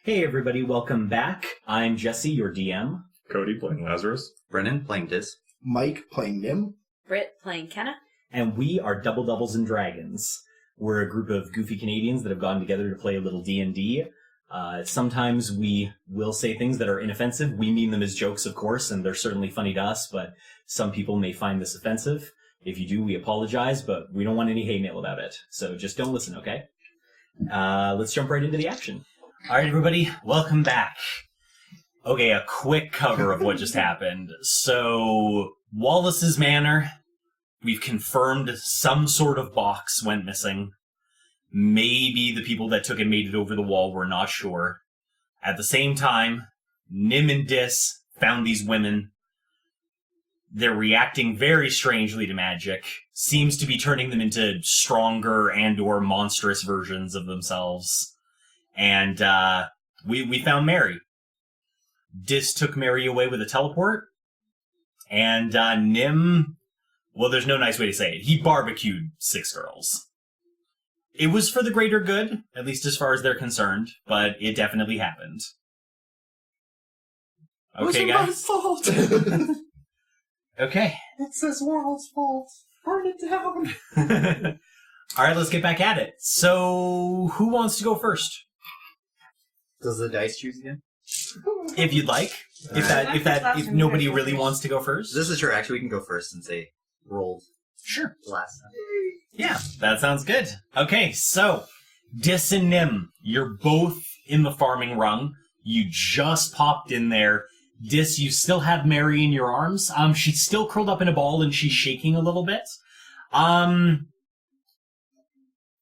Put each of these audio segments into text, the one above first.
Hey everybody, welcome back. I'm Jesse, your DM. Cody playing Lazarus. Brennan playing Dis. Mike playing Nim. Britt playing Kenna. And we are Double Doubles and Dragons. We're a group of goofy Canadians that have gotten together to play a little D&D. Sometimes we will say things that are inoffensive. We mean them as jokes, of course, and they're certainly funny to us, but some people may find this offensive. If you do, we apologize, but we don't want any hate mail about it. So just don't listen, okay? Let's jump right into the action. All right, everybody, welcome back. Okay, a quick cover of what just happened. So, Wallace's Manor, we've confirmed some sort of box went missing. Maybe the people that took it made it over the wall, we're not sure. At the same time, Nim and Dis found these women. They're reacting very strangely to magic. Seems to be turning them into stronger and or monstrous versions of themselves. And we found Mary. Dis took Mary away with a teleport. And Nim, well, there's no nice way to say it. He barbecued 6 girls. It was for the greater good, at least as far as they're concerned, but it definitely happened. Okay, guys? It wasn't my fault. Okay. It's this world's fault. Burn it down. All right, let's get back at it. So, who wants to go first? Does the dice choose again? If you'd like. If nobody really wants to go first. This is true. Actually, we can go first since they rolled Sure. last time. Yeah, that sounds good. Okay, so, Dis and Nim, you're both in the farming rung. You just popped in there. Dis, you still have Mary in your arms. She's still curled up in a ball and she's shaking a little bit.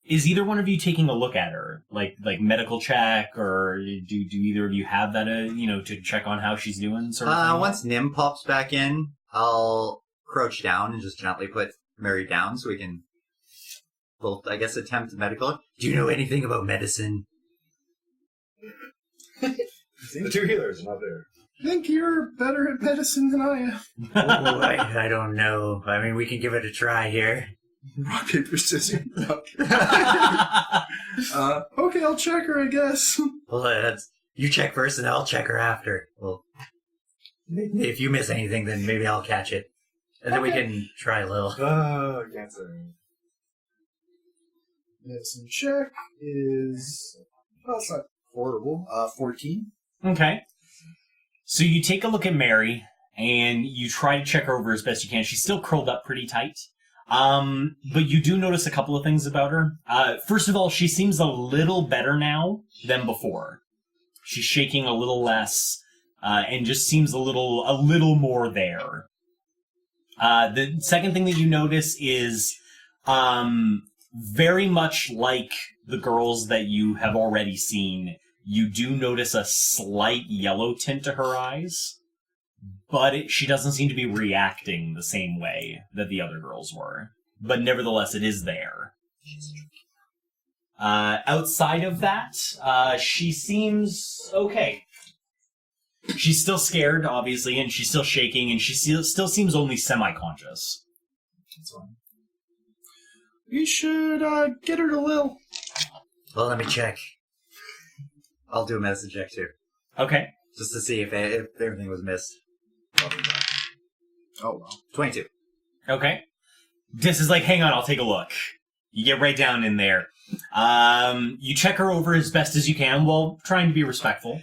Is either one of you taking a look at her? Like medical check, or do either of you have that, to check on how she's doing, sort of thing? Once Nim pops back in, I'll crouch down and just gently put Mary down so we can, well, I guess attempt medical. Do you know anything about medicine? The 2 healers are not there. I think you're better at medicine than I am. Oh, I don't know. I mean, we can give it a try here. Rock, paper, scissors. Okay, I'll check her, I guess. Well, you check first and I'll check her after. Well, if you miss anything, then maybe I'll catch it. And then we can try a little. Oh, cancer. Medicine check is... Oh, it's not horrible. 14. Okay. So you take a look at Mary, and you try to check her over as best you can. She's still curled up pretty tight. But you do notice a couple of things about her. First of all, she seems a little better now than before. She's shaking a little less, and just seems a little more there. The second thing that you notice is, very much like the girls that you have already seen, you do notice a slight yellow tint to her eyes. But she doesn't seem to be reacting the same way that the other girls were. But nevertheless, it is there. Outside of that, she seems okay. She's still scared, obviously, and she's still shaking, and she still seems only semi-conscious. That's fine. We should get her to Lil. Well, let me check. I'll do a medicine check too. Okay. Just to see if everything was missed. Oh, well. 22. Okay. Dis is like, hang on, I'll take a look. You get right down in there. You check her over as best as you can while trying to be respectful.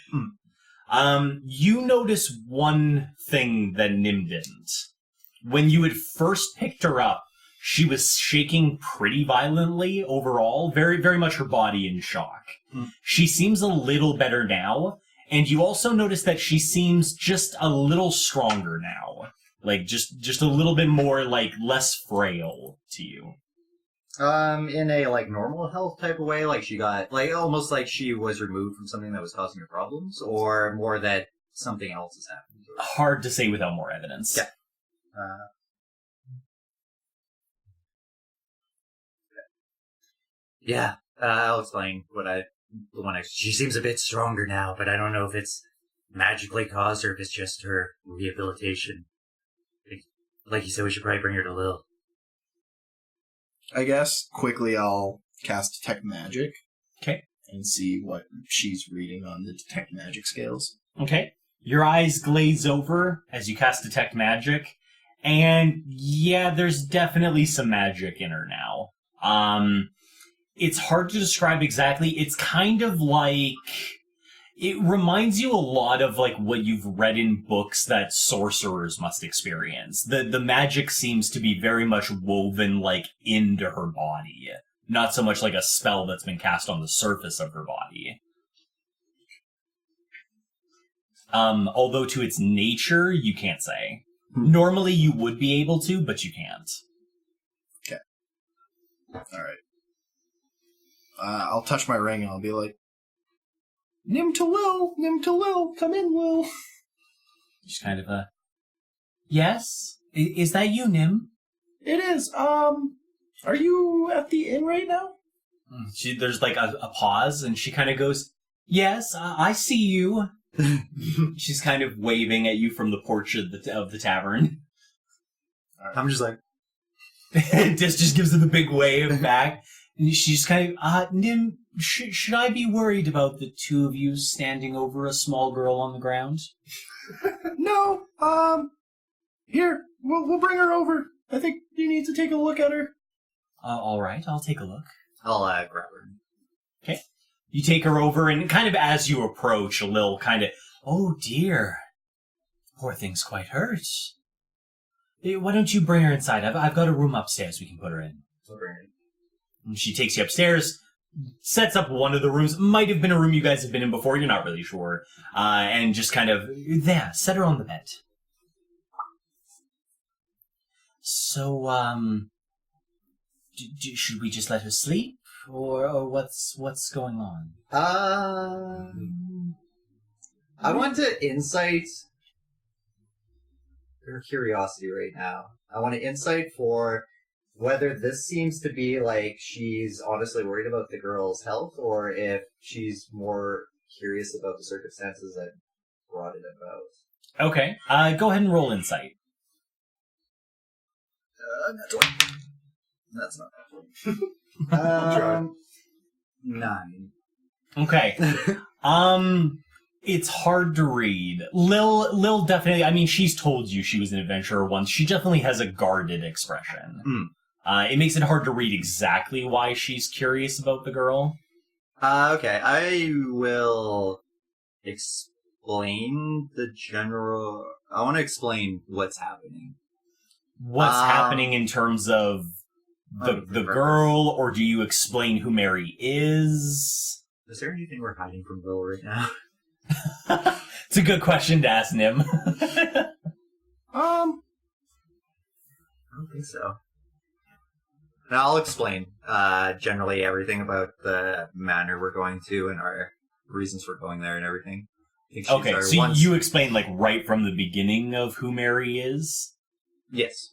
You notice one thing that Nim didn't. When you had first picked her up, she was shaking pretty violently overall, very, very much her body in shock. She seems a little better now, and you also notice that she seems just a little stronger now. Like, just a little bit more, less frail to you. In a, normal health type of way, she got, almost like she was removed from something that was causing her problems, or more that something else has happened to her? Hard to say without more evidence. Yeah. Yeah, I'll explain she seems a bit stronger now, but I don't know if it's magically caused or if it's just her rehabilitation. Like you said, we should probably bring her to Lil. I guess quickly I'll cast Detect Magic. Okay. and see what she's reading on the detect magic scales. Okay. Your eyes glaze over as you cast Detect Magic, and yeah, there's definitely some magic in her now. It's hard to describe exactly. It's kind of like... It reminds you a lot of like what you've read in books that sorcerers must experience. The magic seems to be very much woven like into her body, not so much like a spell that's been cast on the surface of her body. Although to its nature, you can't say. Normally you would be able to, but you can't. Okay. All right. I'll touch my ring and I'll be like, Nim to Will, come in, Will. Just kind of yes? Is that you, Nim? It is. Are you at the inn right now? There's like a pause, and she kind of goes, yes, I see you. She's kind of waving at you from the porch of the tavern. Right. I'm just like... just gives her the big wave back. And she's kind of, Nim, should I be worried about the two of you standing over a small girl on the ground? No, here, we'll bring her over. I think you need to take a look at her. All right, I'll take a look. I'll grab her. Okay. You take her over, and kind of as you approach, Lil kind of, oh dear, poor thing's quite hurt. Why don't you bring her inside? I've got a room upstairs we can put her in. And she takes you upstairs, sets up one of the rooms. Might have been a room you guys have been in before, you're not really sure. And just kind of, there, set her on the bed. So, should we just let her sleep? Or what's going on? I want to insight her curiosity right now. I want to insight for whether this seems to be like she's honestly worried about the girl's health, or if she's more curious about the circumstances that brought it about. Okay, go ahead and roll insight. That's not 9. Okay. It's hard to read. Lil definitely, I mean, she's told you she was an adventurer once. She definitely has a guarded expression. It makes it hard to read exactly why she's curious about the girl. Okay, I will explain the general... I want to explain what's happening. What's happening in terms of the girl, or do you explain who Mary is? Is there anything we're hiding from Will right now? It's a good question to ask Nim. I don't think so. Now I'll explain generally everything about the manor we're going to and our reasons for going there and everything. Okay, so you explain like right from the beginning of who Mary is? Yes.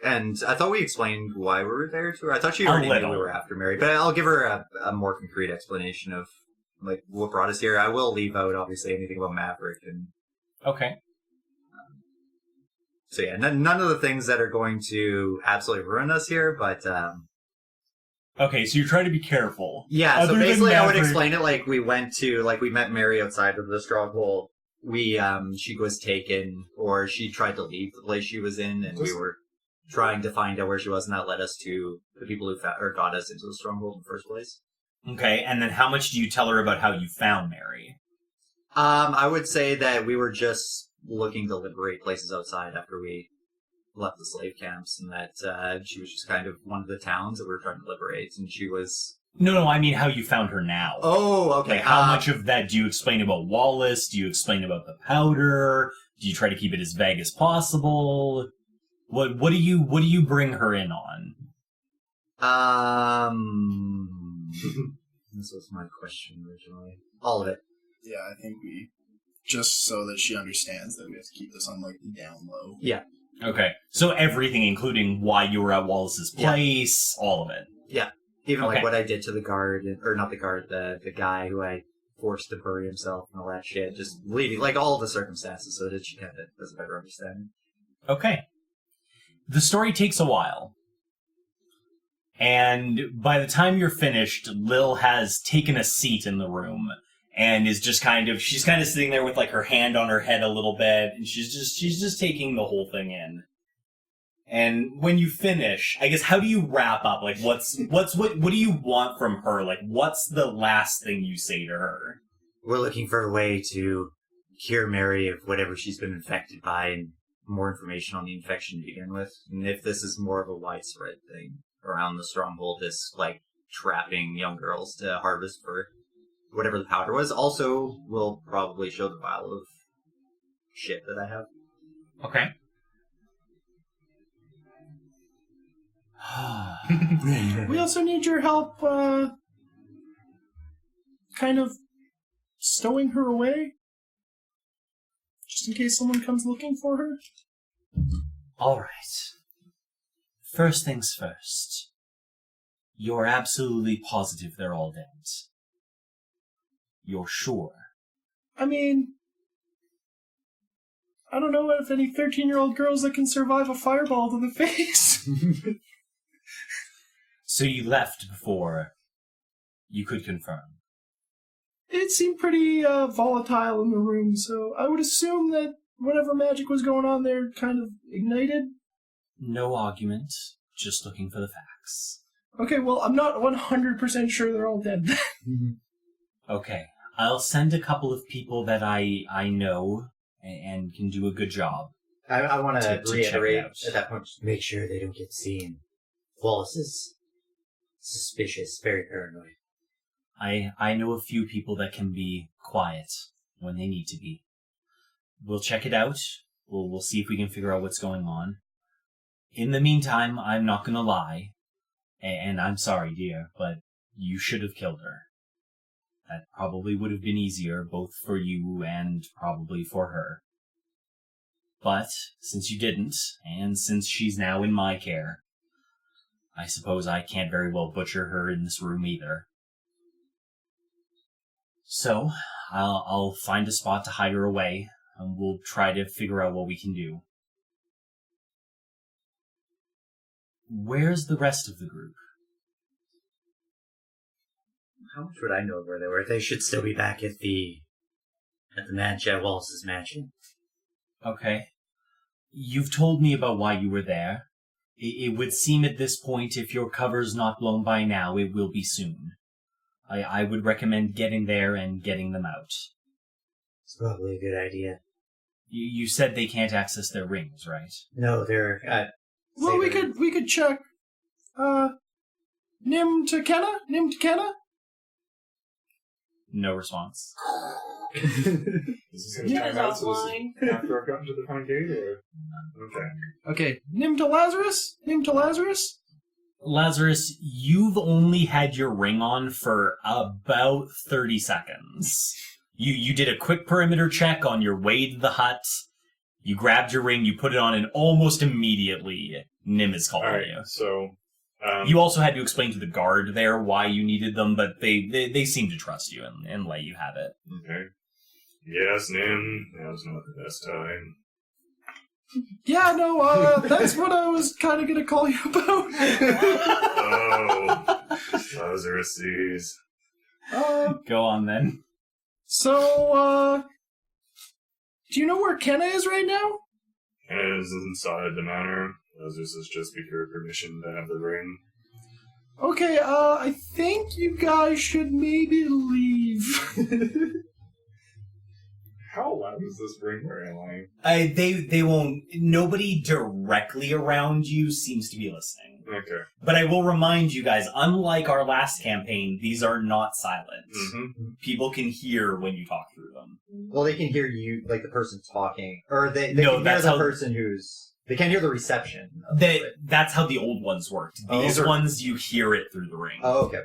And I thought we explained why we were there to her. I thought she already knew we were after Mary, but I'll give her a more concrete explanation of like what brought us here. I will leave out obviously anything about Maverick and... Okay. So yeah, none of the things that are going to absolutely ruin us here, but... Okay, so you're trying to be careful. Yeah, so basically I would explain it like we met Mary outside of the Stronghold. She was taken, or she tried to leave the place she was in, and we were trying to find out where she was, and that led us to the people who got us into the Stronghold in the first place. Okay, and then how much do you tell her about how you found Mary? I would say that we were just looking to liberate places outside after we left the slave camps, and that she was just kind of one of the towns that we were trying to liberate, and she was... No, I mean how you found her now. Oh, okay. Like, how much of that do you explain about Wallace? Do you explain about the powder? Do you try to keep it as vague as possible? What do you bring her in on? This was my question originally. All of it. Yeah, I think we... Just so that she understands that we have to keep this on, like, the down low. Yeah. Okay. So everything, including why you were at Wallace's place, all of it. Yeah. Even like what I did to the guard, or not the guard, the guy who I forced to bury himself and all that shit. Just leaving, like, all the circumstances so that she kind of has a better understanding. Okay. The story takes a while. And by the time you're finished, Lil has taken a seat in the room and is just she's kind of sitting there with like her hand on her head a little bit, and she's just taking the whole thing in. And when you finish, I guess, how do you wrap up? Like, what do you want from her? Like, what's the last thing you say to her? We're looking for a way to cure Mary of whatever she's been infected by, and more information on the infection to begin with. And if this is more of a widespread thing around the Stronghold, this, like, trapping young girls to harvest for whatever the powder was. Also, we'll probably show the vial of shit that I have. Okay. We also need your help, kind of stowing her away. Just in case someone comes looking for her. All right. First things first. You're absolutely positive they're all dead. You're sure? I mean, I don't know if any 13-year-old girls that can survive a fireball to the face. So you left before you could confirm? It seemed pretty volatile in the room, so I would assume that whatever magic was going on there kind of ignited. No argument, just looking for the facts. Okay, well, I'm not 100% sure they're all dead. Okay, I'll send a couple of people that I know and can do a good job. I want to reiterate at that point. Make sure they don't get seen. Wallace is suspicious, very paranoid. I know a few people that can be quiet when they need to be. We'll check it out. We'll see if we can figure out what's going on. In the meantime, I'm not gonna lie, and I'm sorry, dear, but you should have killed her. That probably would have been easier, both for you and probably for her. But, since you didn't, and since she's now in my care, I suppose I can't very well butcher her in this room either. So, I'll find a spot to hide her away, and we'll try to figure out what we can do. Where's the rest of the group? How much would I know of where they were? They should still be back at the mansion, at Wallace's mansion. Okay. You've told me about why you were there. It would seem at this point, if your cover's not blown by now, it will be soon. I would recommend getting there and getting them out. It's probably a good idea. You said they can't access their rings, right? No, they're... Well, we could check. Nim to Kenna? No response. Is this going to Nim time is out so offline. this is after I've gotten to the front gate, or? Okay. Okay, Nim to Lazarus? Lazarus, you've only had your ring on for about 30 seconds. You did a quick perimeter check on your way to the hut. You grabbed your ring, you put it on, and almost immediately, Nim is calling Alright, you. so... You also had to explain to the guard there why you needed them, but they seem to trust you and let you have it. Okay. Yes, Nim. Now's not the best time. Yeah, no, that's what I was kind of gonna call you about. Oh, Lazarus sees. Go on then. So, do you know where Kenna is right now? Kenna is inside the manor. Lazarus has just secured permission to have the ring. Okay, I think you guys should maybe leave. How loud is this ring where am I? They won't... Nobody directly around you seems to be listening. Okay. But I will remind you guys, unlike our last campaign, these are not silent. Mm-hmm. People can hear when you talk through them. Well, they can hear you, like the person talking, or they No, can hear that's the how- person who's. They can't hear the reception. That's how the old ones worked. Oh, These okay. ones, you hear it through the ring. Oh, okay.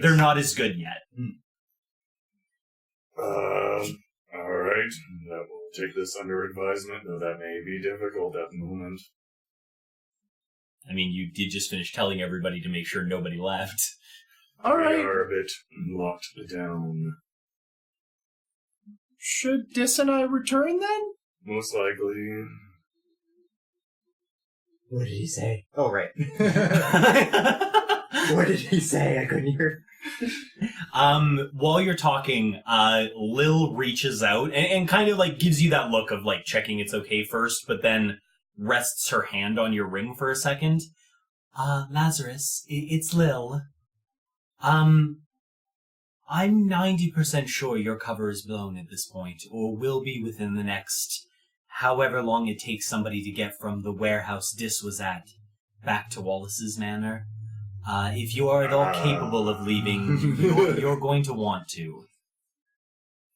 They're not as good yet. Alright. That will take this under advisement, though that may be difficult at the moment. I mean, you did just finish telling everybody to make sure nobody left. We Alright, are a bit locked down. should Dis and I return then? Most likely. What did he say? Oh, right. What did he say? I couldn't hear. While you're talking, Lil reaches out and kind of like gives you that look of like checking it's okay first, but then rests her hand on your ring for a second. Lazarus, it's Lil. I'm 90% sure your cover is blown at this point, or will be within the next however long it takes somebody to get from the warehouse Dis was at back to Wallace's Manor. If you are at all capable of leaving, you're going to want to.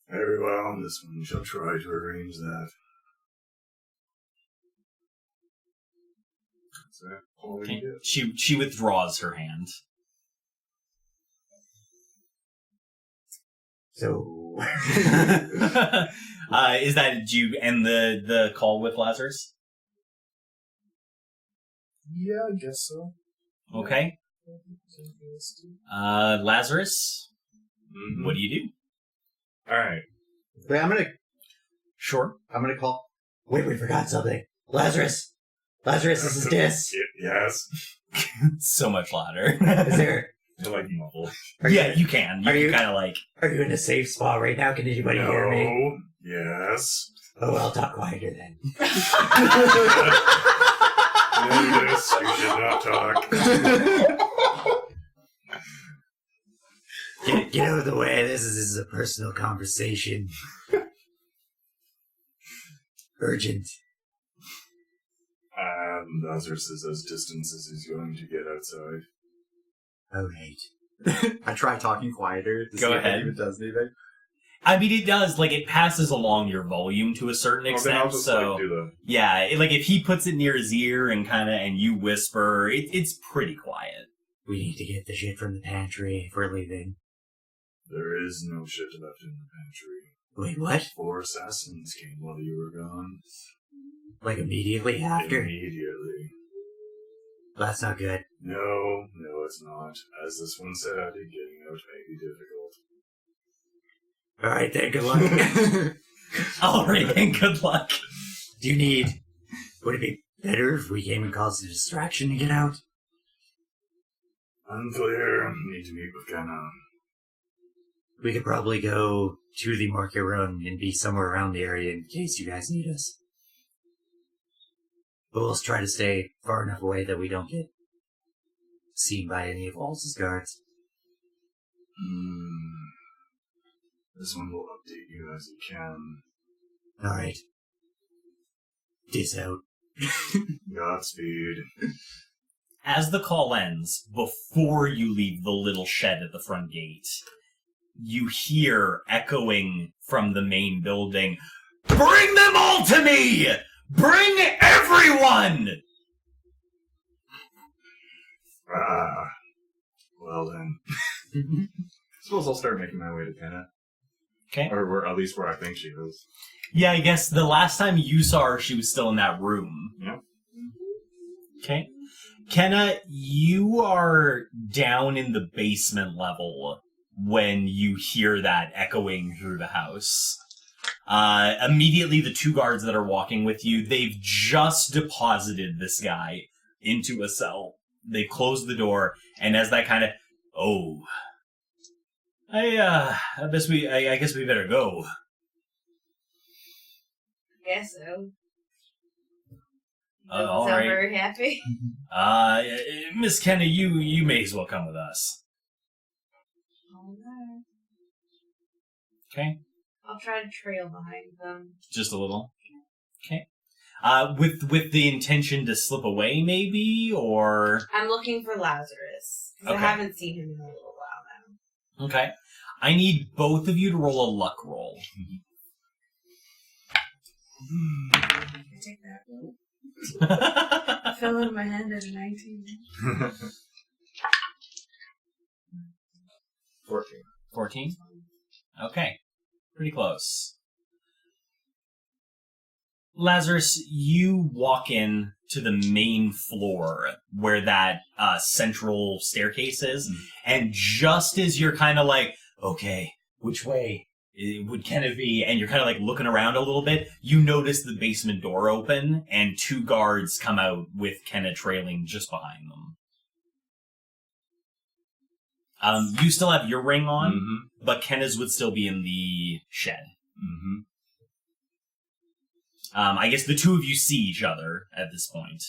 Very well, this one shall try to arrange that. That's it. All we Okay. get. She withdraws her hand. So, Is that, do you end the call with Lazarus? Yeah, I guess so. Okay. Lazarus, Mhm. what do you do? Alright. Wait, I'm Sure. gonna call. wait, we forgot something. Lazarus, this is Dis. Yes. So much louder. Is there? I like muffled. Yeah, you can. You Are can you- kind of like... Are you in a safe spot right now? Can anybody hear me? No. Yes. Oh, I'll talk quieter then. Notice, you should not talk. Get out of the way. This is a personal conversation. Urgent. Lazarus is as distant as he's going to get outside. All right. I try talking quieter to Go see ahead. if it even does anything. I mean, it does, like, it passes along your volume to a certain Well, then I'll extent, just so... like do the. Yeah, like, if he puts it near his ear and and you whisper, it's pretty quiet. We need to get the shit from the pantry if we're leaving. There is no shit left in the pantry. Wait, what? 4 assassins came while you were gone. Like immediately after? Immediately. That's not good. No, it's not. As this one said, getting out may be difficult. All right, then. Good luck. Alright, then, good luck. Do you need? Would it be better if we came and caused a distraction to get out? Unclear. Need to meet with Kenna. We could probably go to the market run and be somewhere around the area in case you guys need us. But we'll try to stay far enough away that we don't get seen by any of Waltz's guards. This one will update you as it can. Alright. Dis out. Godspeed. As the call ends, before you leave the little shed at the front gate, you hear echoing from the main building, "Bring them all to me! Bring everyone!" Well then. I suppose I'll start making my way to Kenna. Okay. Or at least where I think she is. Yeah, I guess the last time you saw her, she was still in that room. Yep. Okay. Kenna, you are down in the basement level when you hear that echoing through the house. Immediately, the 2 guards that are walking with you, they've just deposited this guy into a cell. They closed the door, and as that kind of, I guess we better go. Guess so. All Doesn't sound right. very happy. Miss Kenna, you may as well come with us. Alright. Okay? I'll try to trail behind them. Just a little. Okay. With the intention to slip away, maybe, or... I'm looking for Lazarus. 'Cause Okay. I haven't seen him in a little while now. Okay. I need both of you to roll a luck roll. I take that roll. I fell out of my hand at a 19. 14. 14? Okay. Pretty close. Lazarus, you walk in to the main floor where that central staircase is, and just as you're kind of like, okay, which way would Kenna be? And you're kind of like looking around a little bit, you notice the basement door open, and 2 guards come out with Kenna trailing just behind them. You still have your ring on, Mm-hmm. but Kenna's would still be in the shed. Mm-hmm. I guess the two of you see each other at this point.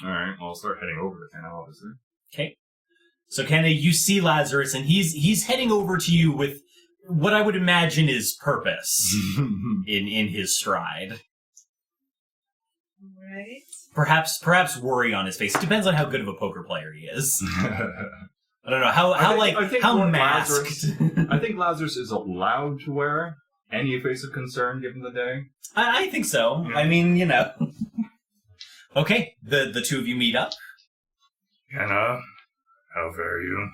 All right. Well, I'll start heading over to Kenna, obviously. Okay. So Kenna, you see Lazarus, and he's heading over to you with what I would imagine is purpose in his stride. Right. Perhaps worry on his face. It depends on how good of a poker player he is. I don't know how masked. I think Lazarus is allowed to wear any face of concern given the day. I think so. Yeah. I mean, Okay, the two of you meet up. Kenna, how fare you?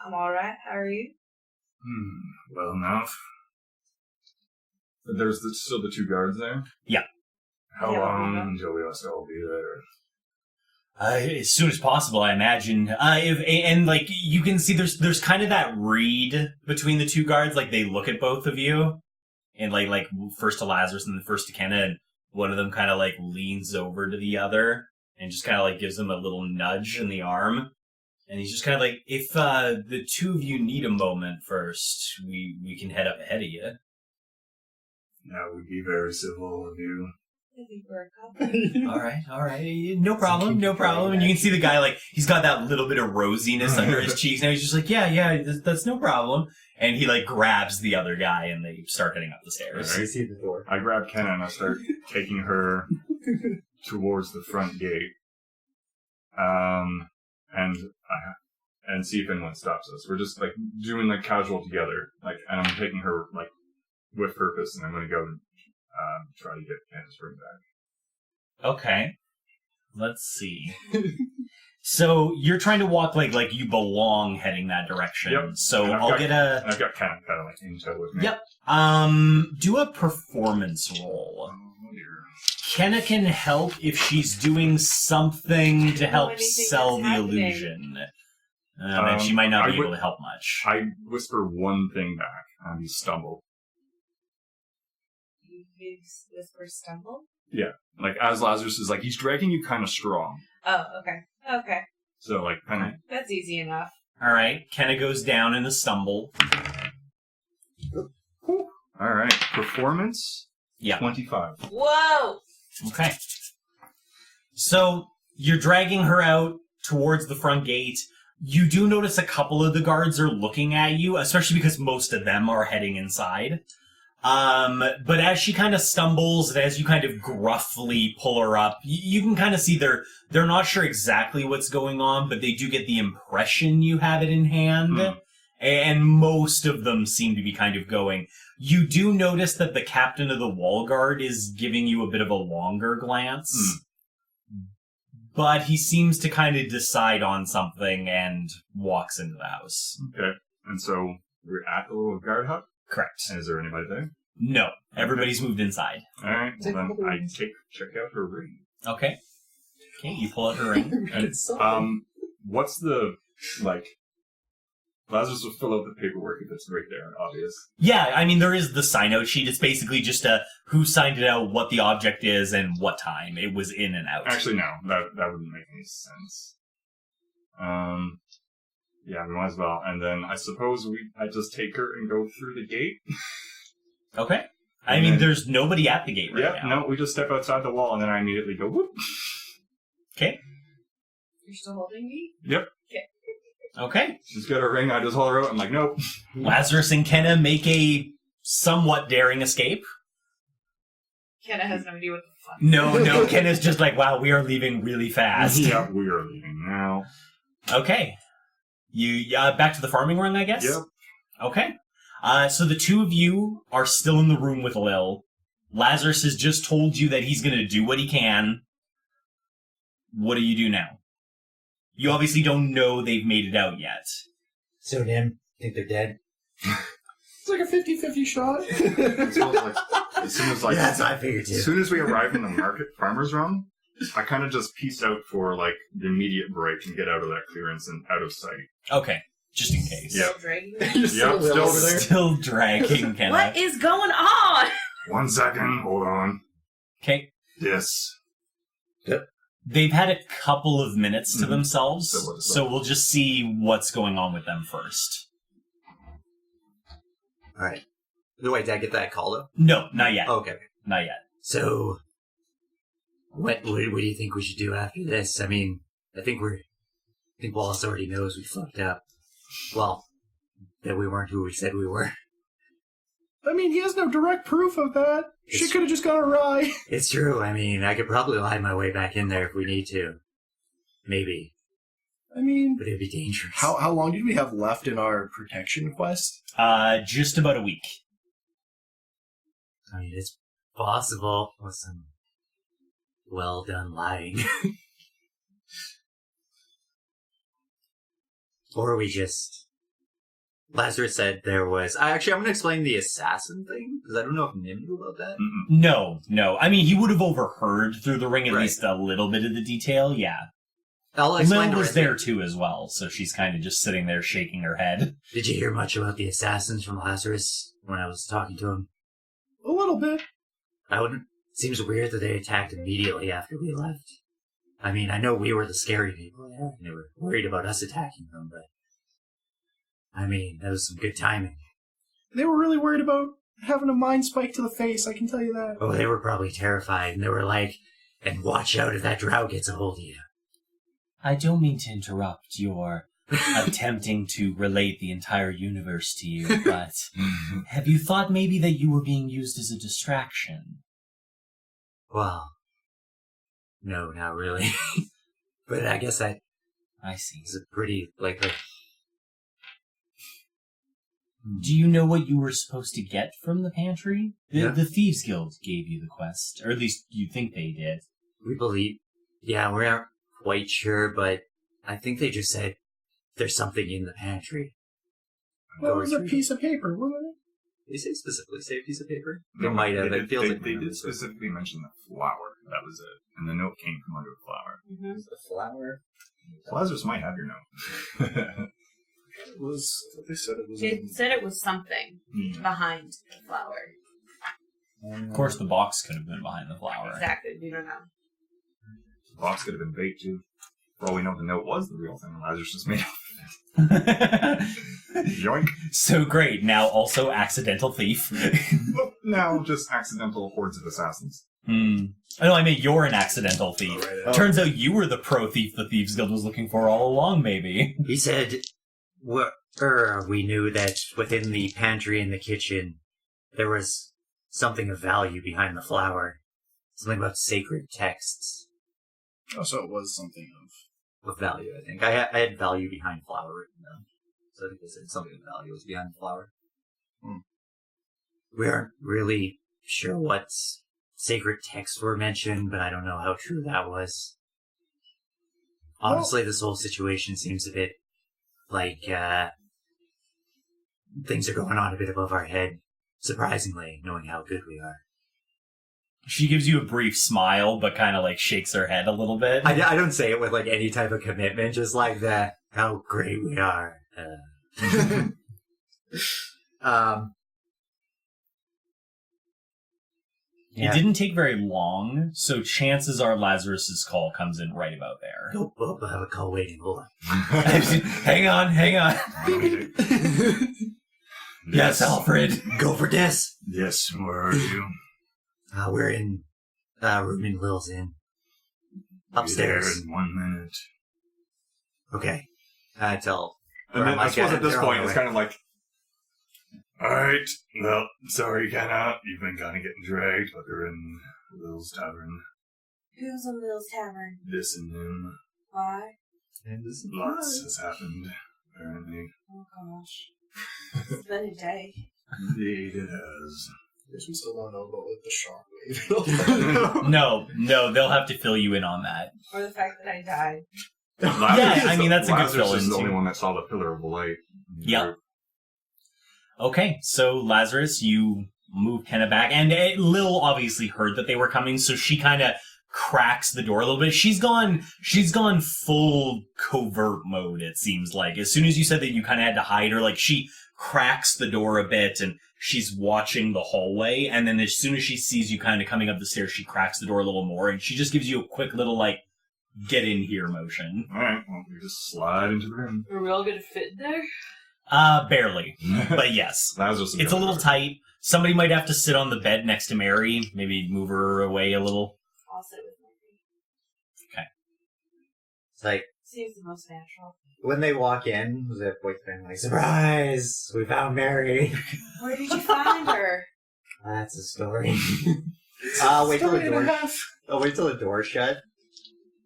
I'm alright. How are you? Well enough. There's still the two guards there? Yeah. How Yeah, long yeah. until we must all be there? As soon as possible, I imagine. You can see there's kind of that read between the two guards. Like they look at both of you, and like first to Lazarus and then first to Kenna, and one of them kind of like leans over to the other and just kind of like gives him a little nudge in the arm, and he's just kind of like, if the two of you need a moment first, we can head up ahead of you. That would be very civil of you. I think we're a couple. All right. No problem. And you can see the guy, like, he's got that little bit of rosiness under his cheeks. Now he's just like, yeah, that's no problem. And he, like, grabs the other guy, and they start heading up the stairs. All right. see the door. I grab Kenna and I start taking her towards the front gate. And see if anyone stops us. We're just, like, doing, like, casual together. Like, and I'm taking her, like, with purpose, and I'm going to go try to get Kenna's ring back. Okay. Let's see. So you're trying to walk like you belong heading that direction. Yep. So And I'll get a... And I've got Kenna kind of, like, in tow with me. Yep. Do a performance roll. Oh, dear. Kenna can help if she's doing something to help anything sell that's the happening. illusion. And she might not be able to help much. I whisper one thing back, and you stumble. You whisper stumble? Like, as Lazarus is like, he's dragging you kind of strong. Oh, okay. Okay. So, like, kind of... That's easy enough. All right. Kenna goes down in a stumble. All right. Performance? Yeah. 25. Whoa! Okay. So you're dragging her out towards the front gate. You do notice a couple of the guards are looking at you, especially because most of them are heading inside. But as she kind of stumbles, and as you kind of gruffly pull her up, you can kind of see they're not sure exactly what's going on, but they do get the impression you have it in hand. And most of them seem to be kind of going. You do notice that the captain of the wall guard is giving you a bit of a longer glance. But he seems to kind of decide on something and walks into the house. Okay. And so, we're at the little guard hut? Correct. And is there anybody there? No. Everybody's moved inside. All right. Well, then I check out her ring. Okay. Okay, you pull out her ring. And, what's the, like... Lazarus will fill out the paperwork if it's right there, obvious. Yeah, I mean, there is the sign-out sheet. It's basically just who signed it out, what the object is, and what time it was in and out. Actually, no. That wouldn't make any sense. Yeah, we might as well. And then I suppose I just take her and go through the gate. Okay. I mean, there's nobody at the gate right now. No, we just step outside the wall and then I immediately go, whoop. Okay. You're still holding me? Yep. Okay. She's got her ring, I just haul her out. I'm like, nope. Lazarus and Kenna make a somewhat daring escape. Kenna has no idea what the fuck. No, Kenna's just like, wow, we are leaving really fast. Yeah, we are leaving now. Okay. You back to the farming run, I guess? Yep. Okay. So the two of you are still in the room with Lil. Lazarus has just told you that he's going to do what he can. What do you do now? You obviously don't know they've made it out yet. So, Nim, think they're dead? It's like a 50-50 shot. As soon as like, That's what I figured too. as soon as we arrive in the market farmer's run, I kind of just piece out for like the immediate break and get out of that clearance and out of sight. Okay, just in case. Yep. Still dragging me? Yep, still over there. Still dragging Kenna. What is going on? 1 second, hold on. Okay. This. They've had a couple of minutes to themselves, So we'll just see what's going on with them first. All right. Wait, did I get that call though? No, not yet. Oh, okay. Not yet. So, what do you think we should do after this? I mean, I think Wallace already knows we fucked up. Well, that we weren't who we said we were. I mean, he has no direct proof of that. Shit could have just gone awry. It's true. I mean, I could probably lie my way back in there if we need to. Maybe. I mean, But it'd be dangerous. how long did we have left in our protection quest? Just about a week. I mean, it's possible with some well done lying. Or we just... Lazarus said there was... Actually, I'm going to explain the assassin thing, because I don't know if Nim knew about that. No. I mean, he would have overheard through the ring at Right. least a little bit of the detail, yeah. I'll explain Lil the was rest there of it. too as well, so she's kind of just sitting there shaking her head. Did you hear much about the assassins from Lazarus when I was talking to him? A little bit. Seems weird that they attacked immediately after we left. I mean, I know we were the scary people there, and they were worried about us attacking them, but... I mean, that was some good timing. They were really worried about having a mind spike to the face, I can tell you that. Oh, they were probably terrified, and they were like, and watch out if that drow gets a hold of you. I don't mean to interrupt your attempting to relate the entire universe to you, but have you thought maybe that you were being used as a distraction? Well, no, not really. But I guess that I see. is a pretty, like, Do you know what you were supposed to get from the pantry? Yeah. The Thieves Guild gave you the quest, or at least you think they did. we believe, yeah, we aren't quite sure, but I think they just said there's something in the pantry. Well, it was a piece of paper, wasn't it? Did they specifically say a piece of paper? No, They might have. It feels like they did specifically mention the flower. That was it. And the note came from under the flower. Mm-hmm. The flower. Lazarus might have your note. It was. They said it was. It said it was something behind the flower. Of course, the box could have been behind the flower. Exactly. We don't know. The box could have been bait too. For all we know, the note was the real thing. Lazarus just made it. Yoink. So great. Now also accidental thief. Well, now just accidental hordes of assassins. Oh, no, I mean, you're an accidental thief. Oh. Turns out you were the pro thief the Thieves Guild was looking for all along, maybe. He said, we knew that within the pantry and the kitchen, there was something of value behind the flower. Something about sacred texts. Oh, so it was something With value, I think. I had value behind flower written down. So I think they said something of value was behind the flower. We aren't really sure what sacred texts were mentioned, but I don't know how true that was. Honestly, this whole situation seems a bit like things are going on a bit above our head, surprisingly, knowing how good we are. She gives you a brief smile, but kind of like shakes her head a little bit. I don't say it with like any type of commitment, just like that, how great we are. It didn't take very long, so chances are Lazarus's call comes in right about there. Oh, I have a call waiting, hold on. hang on. Yes, Alfred. Go for this! Yes, where are you? We're in room in Lil's Inn. Upstairs. in 1 minute. Okay. I tell. And then I suppose at this they're on point their it's way. kind of like, alright, well, sorry, Kenna. You've been kind of getting dragged, but they're in Lil's Tavern. Who's in Lil's Tavern? This and them. Why? And this is Lots has happened, apparently. Oh gosh. It's been a day. Indeed it has. Guess we still don't know about like the shockwave. No, they'll have to fill you in on that. Or the fact that I died. Lazarus I mean, that's a good Lazarus fill-in, is the too. only one that saw the pillar of light. Yep. Okay, so Lazarus, you move Kenna back, and Lil obviously heard that they were coming, so she kind of cracks the door a little bit. She's gone full covert mode, it seems like. As soon as you said that you kind of had to hide her, like, she cracks the door a bit, and she's watching the hallway, and then as soon as she sees you kind of coming up the stairs, she cracks the door a little more, and she just gives you a quick little, like, get in here motion. Alright, well, we just slide into the room. Are we all gonna fit there? Barely. But yes. Lazarus It's a little tight. Somebody might have to sit on the bed next to Mary. Maybe move her away a little. I'll sit with Mary. It's like, Seems the most natural. when they walk in, the boyfriend like, surprise! We found Mary. Where did you find her? That's a story. I'll wait till the Story and a door. half. I'll wait till the door's shut,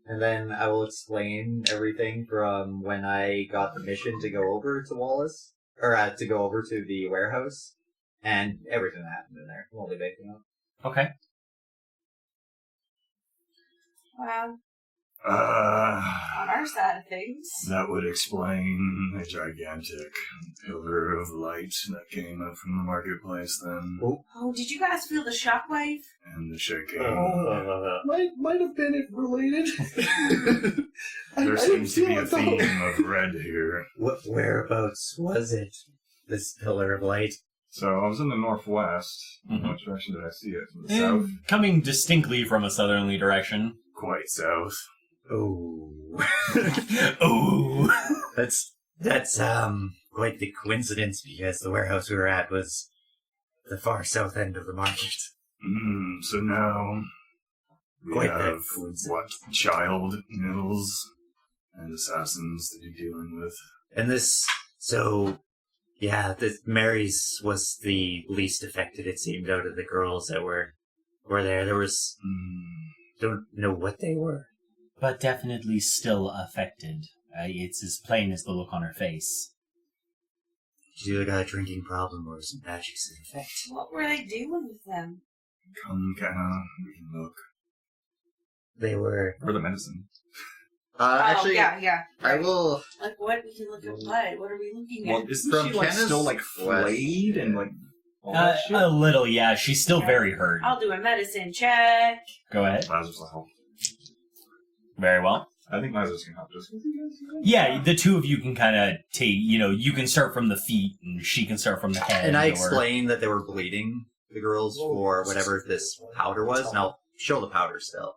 and then I will explain everything from when I got the mission to go over to Wallace, or to go over to the warehouse, and everything that happened in there. I'm only making up. Okay. Well, on our side of things. That would explain a gigantic pillar of light that came up from the marketplace then, Oh, did you guys feel the shockwave? and the shaking. Might have been related. There I seems to didn't be feel a it, though. theme of red here. What whereabouts was it? This pillar of light. So I was in the northwest. Mhm. Which direction did I see it? To the south? Coming distinctly from a southerly direction. Quite south. Oh. Ooh. That's quite the coincidence because the warehouse we were at was the far south end of the market. So now we Quite the have coincidence. what child mills and assassins that you're dealing with. And this, Mary's was the least affected, it seemed, out of the girls that were there. There was, don't know what they were. But definitely still affected. It's as plain as the look on her face. She either got a drinking problem or some magic's in effect. What were they doing with them? Come, Kenna, we can look. They were, For the medicine. Actually, yeah. I will. Like what? We can look at blood. What are we looking at? Well, isn't From she like Kenna's still like flayed and like all that shit? A little, yeah. She's still very hurt. I'll do a medicine check. Go ahead. Lazarus will help. Very well. I think Lazarus can help just. Yeah, the two of you can kind of take, you can start from the feet and she can start from the head. And I or- explained that they were bleeding the girls for whatever this powder was, and I'll show the powder still.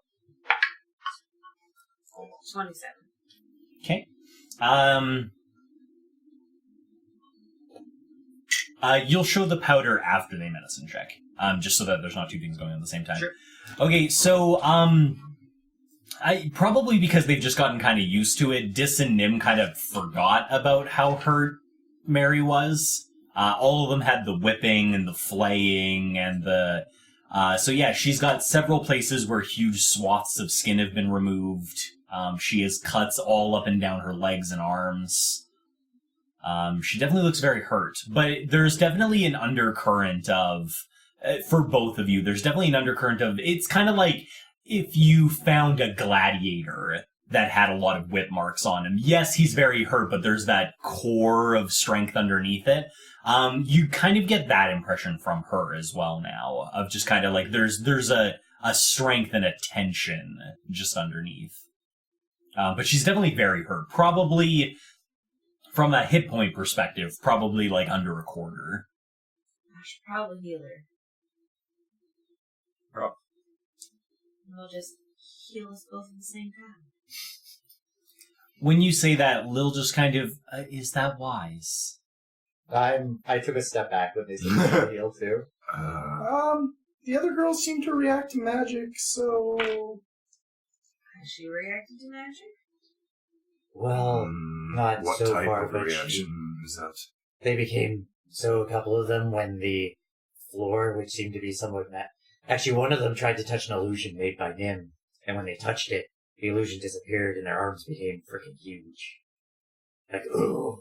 27. Okay. You'll show the powder after the medicine check, just so that there's not two things going on at the same time. Sure. Okay, so, I probably because they've just gotten kind of used to it, Dis and Nim kind of forgot about how hurt Mary was. All of them had the whipping and the flaying and the... so yeah, she's got several places where huge swaths of skin have been removed. She has cuts all up and down her legs and arms. She definitely looks very hurt, but there's definitely an undercurrent of, for both of you, there's definitely an undercurrent of, it's kind of like if you found a gladiator that had a lot of whip marks on him. Yes, he's very hurt, but there's that core of strength underneath it. You kind of get that impression from her as well now, of just kind of like, there's a strength and a tension just underneath. But she's definitely very hurt. Probably, from a hit point perspective, probably like under a quarter. I should probably heal her. Bro. We'll just heal us both at the same time. When you say that, Lil just kind of, is that wise? I took a step back when they said heal too. The other girls seem to react to magic, so Has she reacted to magic? well, not what so type far, of but reaction is that? they became so a couple of them when the floor, which seemed to be somewhat actually one of them tried to touch an illusion made by Nim, and when they touched it, the illusion disappeared and their arms became freaking huge. Like, ooh.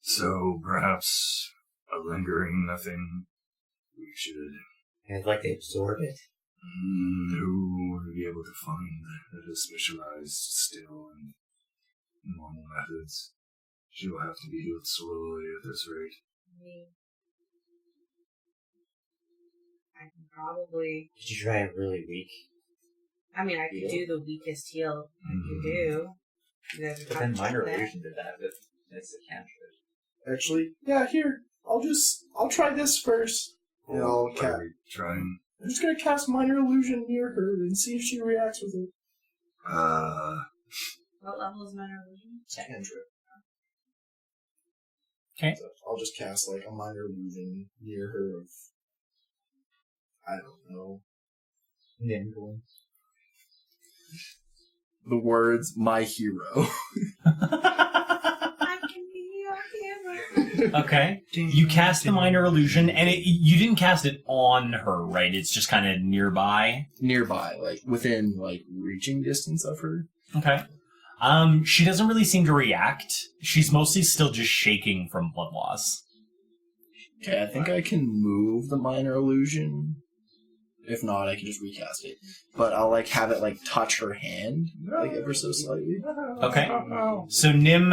So perhaps a lingering nothing. We should. And it's like they absorb it. Who would be able to find that is specialized still in normal methods? She will have to be healed slowly at this rate. I mean, I can probably... Did you try it really weak? I mean, I could do the weakest heal I could do. You guys are But then talking minor about that. illusion did that, but it's a cantrip. actually, yeah, here, I'll try this first. And I'll What are we trying? I'm just gonna cast Minor Illusion near her and see if she reacts with it. What level is Minor Illusion? Cantrip. Okay. So I'll just cast like a Minor Illusion near her of, I don't know, Nimble. the words "my hero." I can be your hero. Okay. You cast the minor illusion, and you didn't cast it on her, right? It's just kind of nearby. Nearby, like within like reaching distance of her. Okay. She doesn't really seem to react. She's mostly still just shaking from blood loss. Okay, I think I can move the Minor Illusion. If not, I can just recast it. But I'll like have it like touch her hand, like ever so slightly. Okay. So Nim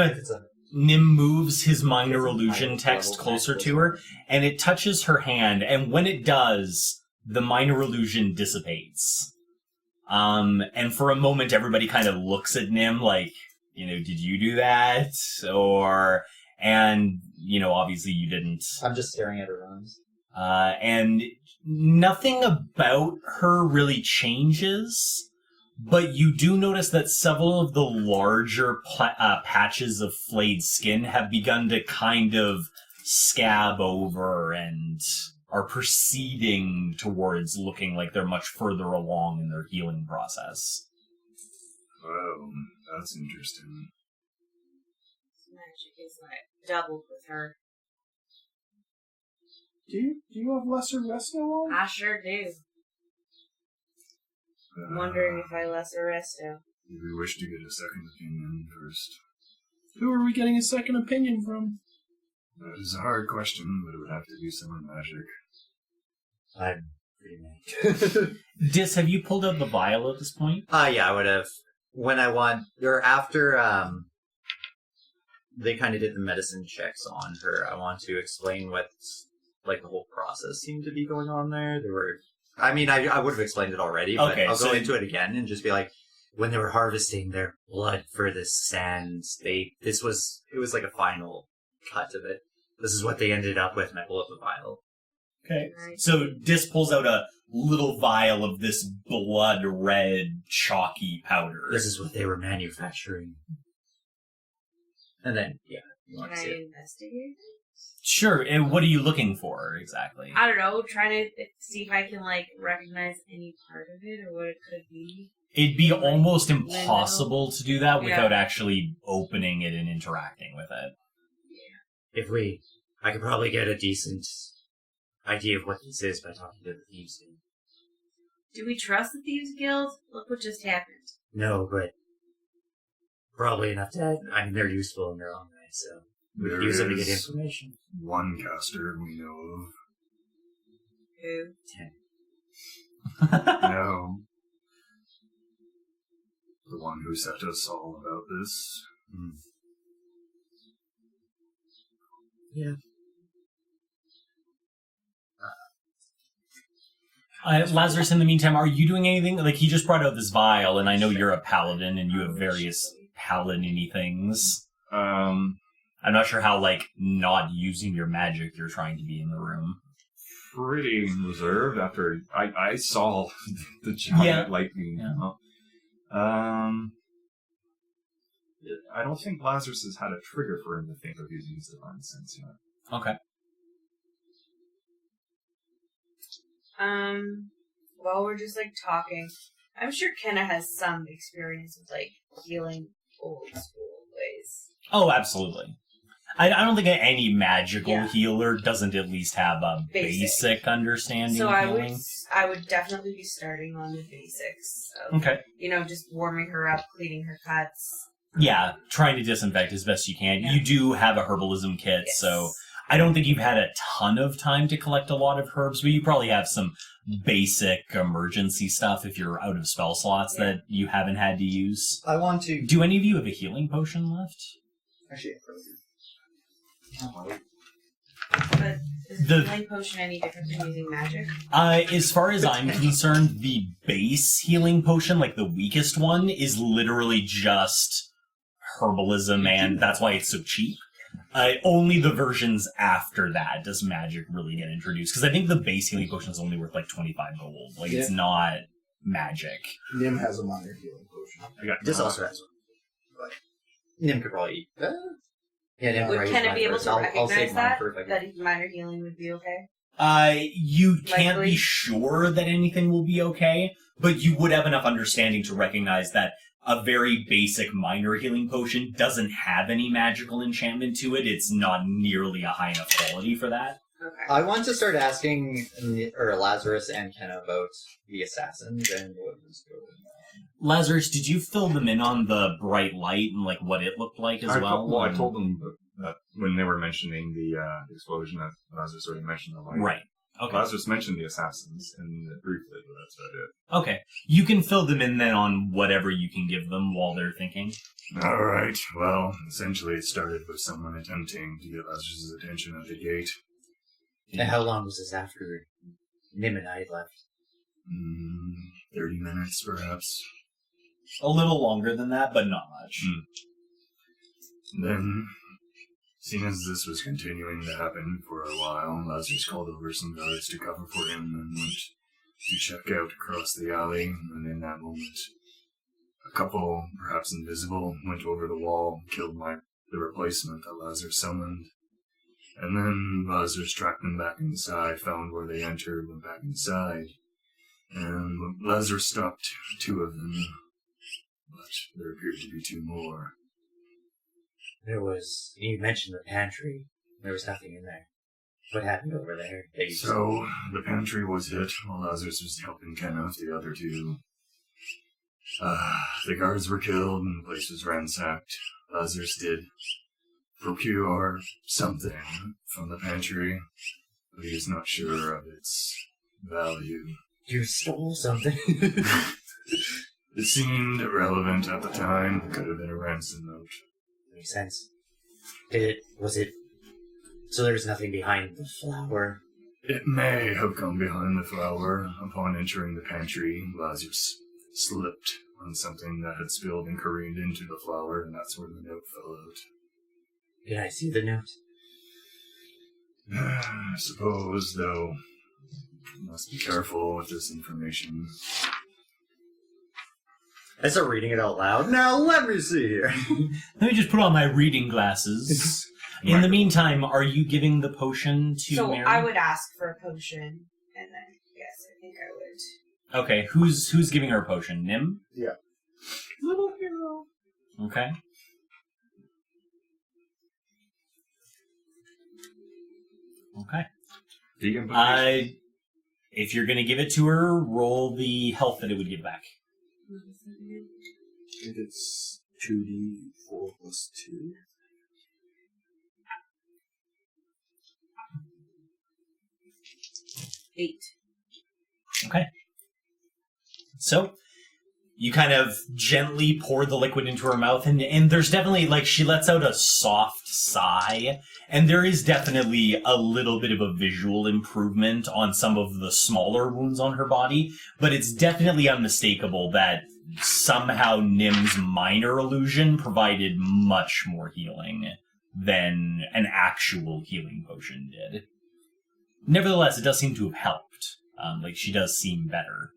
moves his minor illusion text closer to her, and it touches her hand, and when it does, the minor illusion dissipates. And for a moment, everybody kind of looks at Nim like, did you do that? And obviously you didn't. I'm just staring at her arms. And nothing about her really changes, but you do notice that several of the larger patches of flayed skin have begun to kind of scab over and are proceeding towards looking like they're much further along in their healing process. Well, that's interesting. Magic is like doubled with her. Do you have Lesser Resto on? I sure do. I'm wondering if I Lesser Resto. We wish to get a second opinion first. Who are we getting a second opinion from? That is a hard question, but it would have to be someone magic. I'm pretty mad. Dis, have you pulled out the vial at this point? Yeah, I would have. When I want, or after they kind of did the medicine checks on her, I want to explain what, like, the whole process seemed to be going on there. I would have explained it already, but Okay, I'll so go into it again and just be like, when they were harvesting their blood for this sand, it was like a final cut of it. This is what they ended up with, and I pull up the vial. Okay. Right. So Dis pulls out a little vial of this blood red chalky powder. This is what they were manufacturing. And then, yeah, you Can want to I see it. investigate it? Sure. And what are you looking for exactly? I don't know, trying to see if I can, recognize any part of it or what it could be. It'd be Like, almost window. impossible to do that without Yeah. actually opening it and interacting with it. I could probably get a decent idea of what this is by talking to the Thieves Guild. Do we trust the Thieves Guild? Look what just happened. No, but probably enough to. They're useful in their own way, so we could use them to get is information. one caster we know Who? 10. of. No. The one who set us all about this. Yeah. Lazarus, in the meantime, are you doing anything? Like, he just brought out this vial, and I know you're a paladin, and you have various paladin-y things. I'm not sure how, not using your magic you're trying to be in the room. Pretty reserved after I saw the giant light beam. Yeah. I don't think Lazarus has had a trigger for him to think of using his divine sense yet. Okay. While we're just talking, I'm sure Kenna has some experience with healing old school ways. Oh, absolutely. I don't think any magical Yeah. healer doesn't at least have a basic understanding So of I healing. would definitely be starting on the basics of, Okay. just warming her up, cleaning her cuts. Yeah, trying to disinfect as best you can. Yeah. You do have a herbalism kit, Yes. so I don't think you've had a ton of time to collect a lot of herbs, but you probably have some basic emergency stuff if you're out of spell slots Yeah. that you haven't had to use. I want to... Do any of you have a healing potion left? Actually, But is The- the healing potion any different than using magic? As far as I'm concerned, the base healing potion, the weakest one, is literally just herbalism, and that's why it's so cheap. Only the versions after that does magic really get introduced. Because I think the base healing potion is only worth like 25 gold. Like, it's not magic. Nim has a minor healing potion. I got This also has one. But Nim could probably eat. Yeah, Nim could Would probably Kenna use be mine able first. to I'll recognize save mine for if I that minor healing would be okay? You can't Likely. be sure that anything will be okay, but you would have enough understanding to recognize that a very basic minor healing potion doesn't have any magical enchantment to it. It's not nearly a high enough quality for that. Okay. I want to start asking Lazarus and Kenna about the assassins and what was going on. Lazarus, did you fill them in on the bright light and like what it looked like as well? I told them that when they were mentioning the explosion, that Lazarus already mentioned the light. Right. Okay. Lazarus mentioned the assassins briefly, but that's about it. Okay. You can fill them in then on whatever you can give them while they're thinking. All right. Well, essentially it started with someone attempting to get Lazarus' attention at the gate. And how long was this after Nim and I had left? 30 minutes, perhaps. A little longer than that, but not much. Then, seeing as this was continuing to happen for a while, Lazarus called over some guards to cover for him and went to check out across the alley, and in that moment, a couple, perhaps invisible, went over the wall, killed the replacement that Lazarus summoned. And then Lazarus tracked them back inside, found where they entered, went back inside, and Lazarus stopped 2 of them, but there appeared to be 2 more. You mentioned the pantry. There was nothing in there. What happened over there? So, the pantry was hit while Lazarus was helping Kenna with the other 2. The guards were killed and the place was ransacked. Lazarus did procure something from the pantry, but he is not sure of its value. You stole something? It seemed irrelevant at the time. It could have been a ransom note. Makes sense. So there was nothing behind the flower? It may have come behind the flower. Upon entering the pantry, Lazarus slipped on something that had spilled and careened into the flower, and that's where the note fell out. Did I see the note? I suppose, though, must be careful with this information. I start reading it out loud. Now let me see here. Let me just put on my reading glasses. In the meantime, are you giving the potion to So Mary? I would ask for a potion, and then yes, I think I would. Okay, who's giving her a potion? Nim? Yeah. Little hero. Okay. Okay. Vegan cookies. If you're gonna give it to her, roll the health that it would give back. I think it's 2d4 plus 2. Eight. Okay. So, you kind of gently pour the liquid into her mouth, and there's definitely, like, she lets out a soft sigh, and there is definitely a little bit of a visual improvement on some of the smaller wounds on her body, but it's definitely unmistakable that somehow Nim's minor illusion provided much more healing than an actual healing potion did. Nevertheless, it does seem to have helped. Like, she does seem better.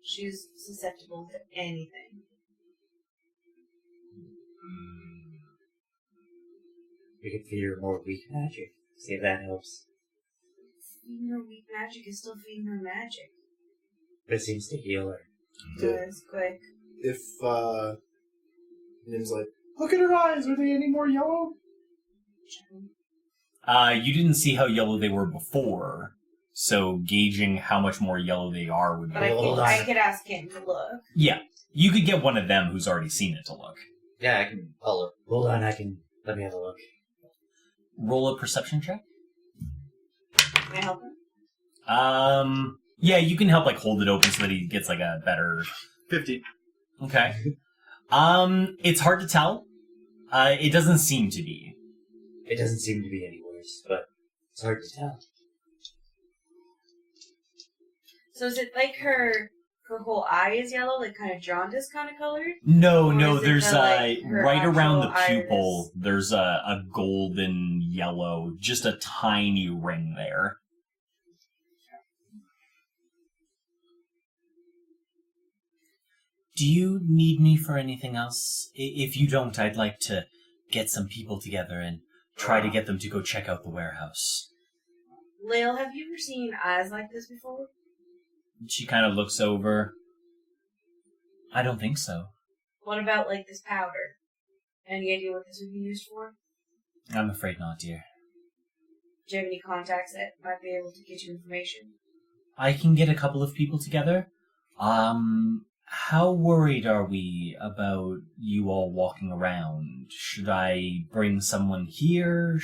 She's susceptible to anything. We could fear more weak magic. See if that helps. Feeding her weak magic is still feeding her magic. This seems to heal her. It's quick. If Nim's like, look at her eyes, are they any more yellow? You didn't see how yellow they were before, so gauging how much more yellow they are would be... But I could ask him to look. Yeah, you could get one of them who's already seen it to look. Yeah, I can. I'll look. Hold on, let me have a look. Roll a perception check. Can I help him? Yeah, you can help, like, hold it open so that he gets, like, a better... 50. Okay. It's hard to tell. It doesn't seem to be. It doesn't seem to be any worse, but it's hard to tell. So is it like her her whole eye is yellow, like kind of jaundice kind of colored? No, Or no, is it there's the, like, her right around the actual pupil, iris? there's a golden yellow, just a tiny ring there. Do you need me for anything else? If you don't, I'd like to get some people together and try to get them to go check out the warehouse. Lil, have you ever seen eyes like this before? She kind of looks over. I don't think so. What about, like, this powder? Any idea what this would be used for? I'm afraid not, dear. Do you have any contacts that might be able to get you information? I can get a couple of people together. How worried are we about you all walking around? Should I bring someone here?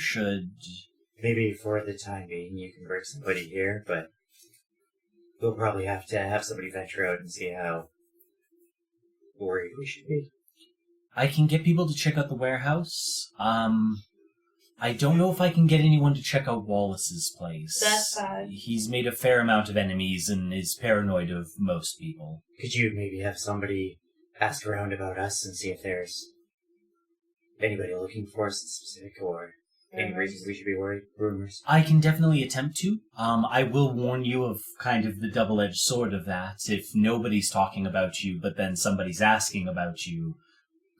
Maybe for the time being you can bring somebody here, but we'll probably have to have somebody venture out and see how worried we should be. I can get people to check out the warehouse. I don't know if I can get anyone to check out Wallace's place. That's fine. He's made a fair amount of enemies and is paranoid of most people. Could you maybe have somebody ask around about us and see if there's anybody looking for us in specific or any reasons we should be worried? Rumors? I can definitely attempt to. I will warn you of kind of the double-edged sword of that. If nobody's talking about you, but then somebody's asking about you,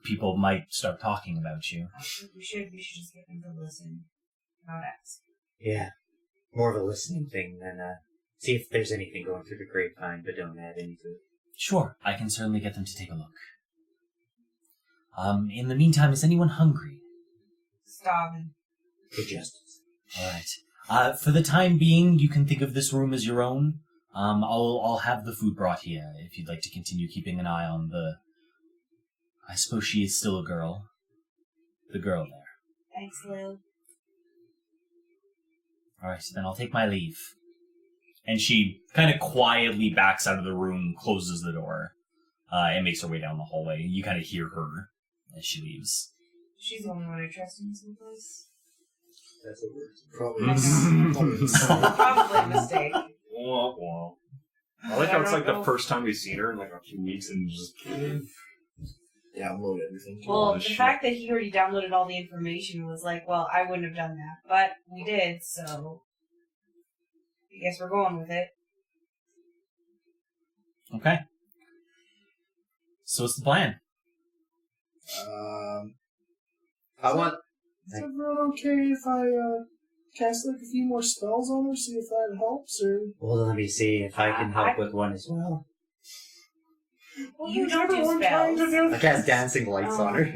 people might start talking about you. I think we should just get them to listen, not ask. Yeah. More of a listening thing than see if there's anything going through the grapevine, but don't add any to it. Sure, I can certainly get them to take a look. In the meantime, is anyone hungry? Starving. Good justice. Alright. For the time being, you can think of this room as your own. I'll have the food brought here if you'd like to continue keeping an eye on the... I suppose she is still a girl. The girl there. Thanks, Lil. Alright, then I'll take my leave. And she kind of quietly backs out of the room, closes the door, and makes her way down the hallway. You kind of hear her as she leaves. She's the only one I trust in some place. That's what we're Probably. Probably a mistake. Wah, wah. I like how it's like the first time we've seen her in like a few weeks and just... Download everything. Well, the shit. fact that he already downloaded all the information was like, well, I wouldn't have done that. But we did, so I guess we're going with it. Okay. So what's the plan? I want. Is everyone okay if I cast like a few more spells on her, see if that helps, or Well, let me see if I can help with one as well. Well, you Is don't do everyone trying to spells. do I cast dancing lights on her.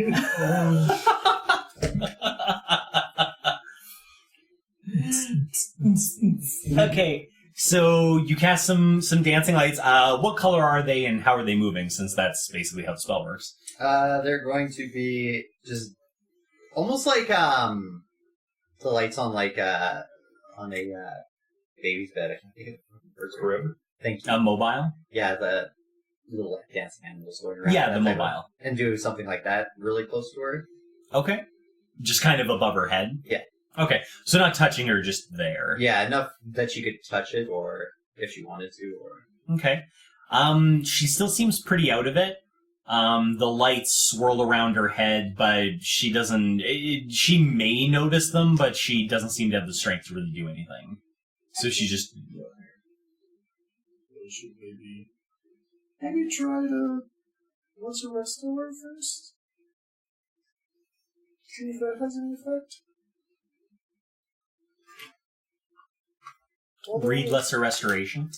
Okay, so you cast some dancing lights. What color are they and how are they moving, since that's basically how the spell works? They're going to be just almost like the lights on like on a baby's bed. I can't think of It's forever. Thank you. Mobile? Yeah, the little like, dancing animals going around. Yeah, that the type of- mobile. and do something like that really close to her. Okay. Just kind of above her head? Yeah. Okay, so not touching her, just there. Yeah, enough that she could touch it, or if she wanted to, or Okay. She still seems pretty out of it. The lights swirl around her head, but she doesn't... she may notice them, but she doesn't seem to have the strength to really do anything. So she just... should maybe try to let's arrest her first? See if that has any effect. Read Lesser Restoration.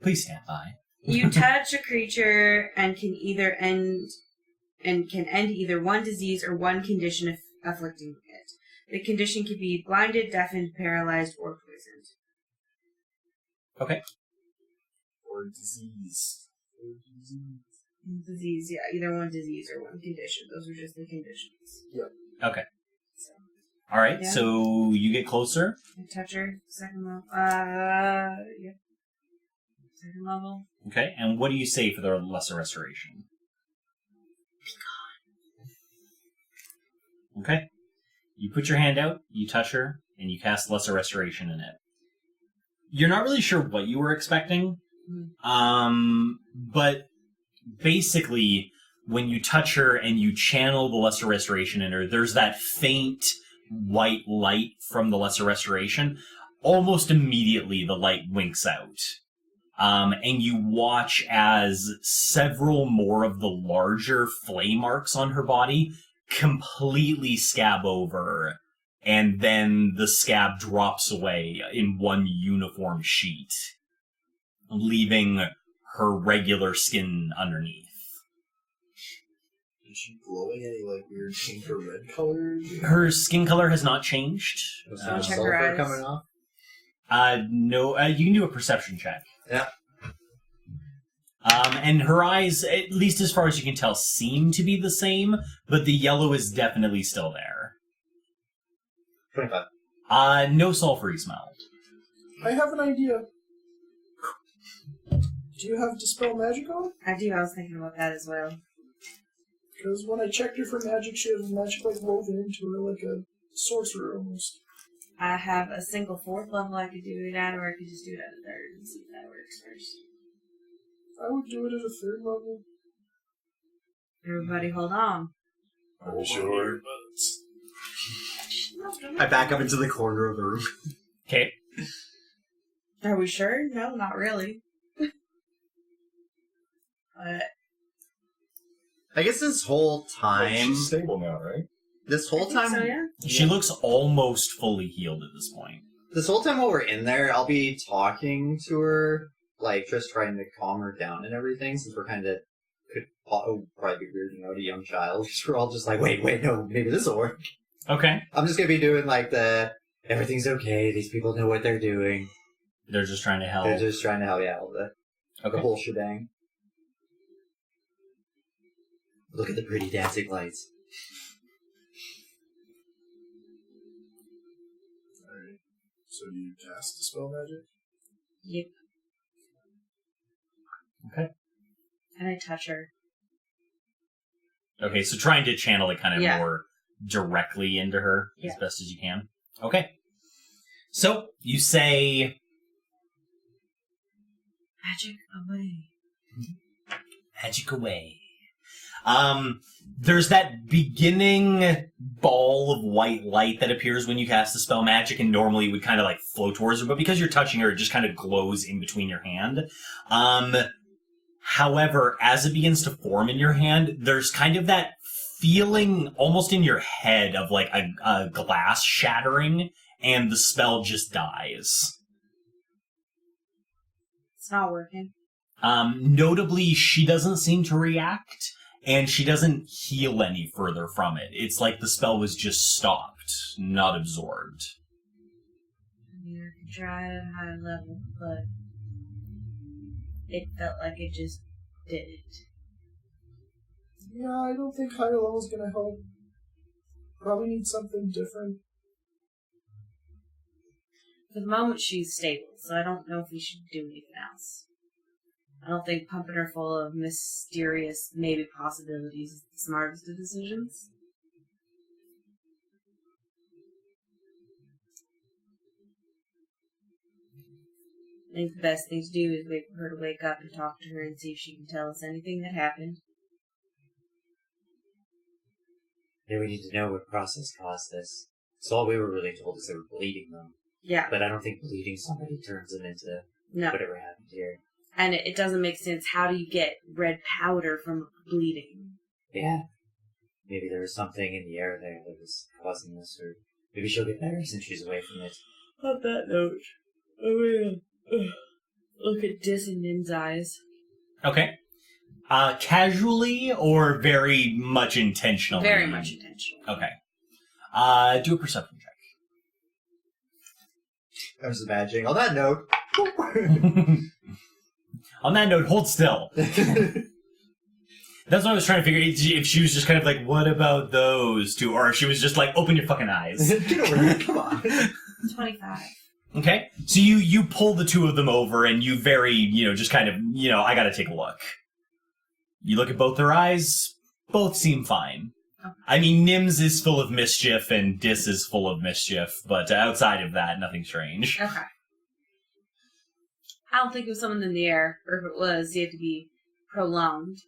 Please stand by. You touch a creature and can end either one disease or one condition afflicting it. The condition can be blinded, deafened, paralyzed, or poisoned. Okay. Or disease. Disease, yeah, either one disease or one condition. Those are just the conditions. Okay. So, Alright, Yeah. so you get closer. I touch her, second level. Yeah. Second level. Okay, and what do you say for the Lesser Restoration? Okay. You put your hand out, you touch her, and you cast Lesser Restoration in it. You're not really sure what you were expecting. But basically, when you touch her and you channel the Lesser Restoration in her, there's that faint white light from the Lesser Restoration. Almost immediately, the light winks out. And you watch as several more of the larger flame marks on her body completely scab over, and then the scab drops away in one uniform sheet, leaving her regular skin underneath. Is she glowing any like weird pink or red colors? Her skin color has not changed. Check her eyes. coming off. No, you can do a perception check. Yeah. And her eyes, at least as far as you can tell, seem to be the same, but the yellow is definitely still there. 25. No sulfury smell. I have an idea. Do you have Dispel Magic on? I do. I was thinking about that as well. Because when I checked her for magic, she has magic like woven into her, like a sorcerer almost. I have a single 4th level I could do it at, or I could just do it at a 3rd and see if that works first. I would do it at a 3rd level. Everybody hold on. Are you sure? I back up into the corner of the room. Okay. Are we sure? No, not really. I guess this whole time... She's stable now, right? This whole time... So, yeah. She looks almost fully healed at this point. This whole time while we're in there, I'll be talking to her, like, just trying to calm her down and everything, since we're kind of... Could probably be weirding out a young child. We're all just like, wait, no, maybe this will work. Okay. I'm just gonna be doing, like, everything's okay, these people know what they're doing. They're just trying to help. They're just trying to help you out with Okay. the whole shebang. Look at the pretty dancing lights. Alright. So do you cast Dispel Magic? Yep. Okay. And I touch her. Okay, so trying to channel it kind of Yeah. more directly into her as best as you can. Okay. So, you say... Magic away. Magic away. There's that beginning ball of white light that appears when you cast the spell magic, and normally it would kind of like flow towards her, but because you're touching her, it just kind of glows in between your hand. However, as it begins to form in your hand, there's kind of that feeling almost in your head of like a glass shattering, and the spell just dies. It's not working. Notably, she doesn't seem to react, and she doesn't heal any further from it. It's like the spell was just stopped, not absorbed. I mean, I could try at a high level, but it felt like it just didn't. Yeah, I don't think higher level's gonna help. Probably need something different. For the moment, she's stable, so I don't know if we should do anything else. I don't think pumping her full of mysterious, maybe possibilities is the smartest of decisions. I think the best thing to do is wait for her to wake up and talk to her and see if she can tell us anything that happened. Maybe we need to know what process caused this. So all we were really told is they were bleeding them. Yeah, But I don't think bleeding somebody turns them into no. whatever happened here. And it doesn't make sense. How do you get red powder from bleeding? Yeah. Maybe there was something in the air there that was causing this, or maybe she'll get better since she's away from it. On that note, I will look at Dis and Nin's eyes. Okay. Casually or very much intentionally? Very much intentional. Okay. Do a perception check. I'm just imagining. On that note... On that note, hold still. That's what I was trying to figure, if she was just kind of like, what about those two? Or if she was just like, open your fucking eyes. Get over here, come on. 25. Okay. So you pull the two of them over and you very, just kind of, I gotta take a look. You look at both their eyes, both seem fine. Okay. I mean, Nims is full of mischief and Dis is full of mischief, but outside of that, nothing strange. Okay. I don't think it was someone in the air, or if it was, it had to be prolonged.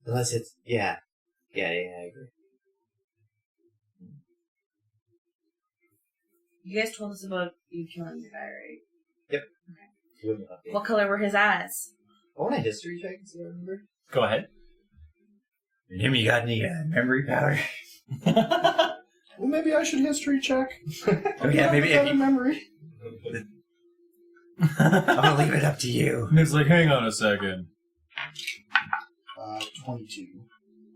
Unless it's... Yeah, I agree. You guys told us about you killing the guy, right? Yep. Okay. What color were his eyes? I want a history check, so I remember. Go ahead. Him, you got any memory power? Well, maybe I should history check. Oh, yeah, maybe I if have you... memory. I'm gonna leave it up to you. And it's like, hang on a second. 22.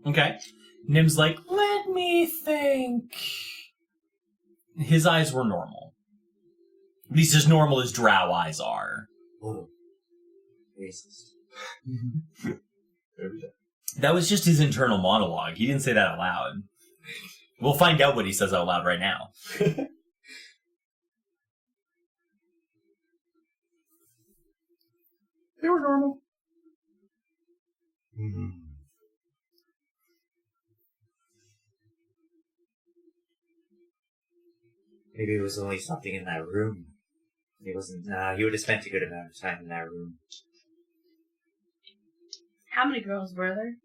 Okay. Nim's like, let me think. His eyes were normal. At least as normal as drow eyes are. Oh. Racist. That was just his internal monologue. He didn't say that out loud. We'll find out what he says out loud right now. They were normal. Mm-hmm. Maybe it was only something in that room. It wasn't... he would have spent a good amount of time in that room. How many girls were there?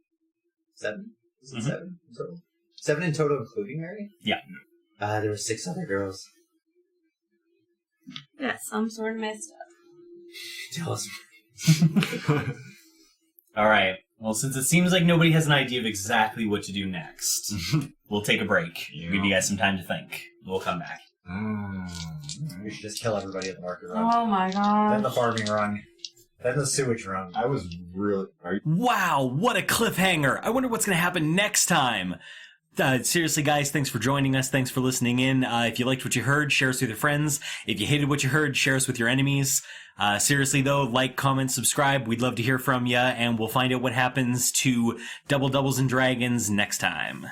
7? Is it Mhm. 7 in total? 7 in total, including Mary? Yeah. There were 6 other girls. Yeah, some sort of messed up. Tell us. All right. Well, since it seems like nobody has an idea of exactly what to do next, we'll take a break. Yeah. Give you guys some time to think. We'll come back. We should just kill everybody at the market run. Oh my god. Then the farming run. Then the sewage run. I was really... Wow, what a cliffhanger. I wonder what's going to happen next time. Seriously, guys, thanks for joining us. Thanks for listening in. If you liked what you heard, share us with your friends. If you hated what you heard, share us with your enemies. Seriously, though, like, comment, subscribe. We'd love to hear from you, and we'll find out what happens to Double Doubles and Dragons next time.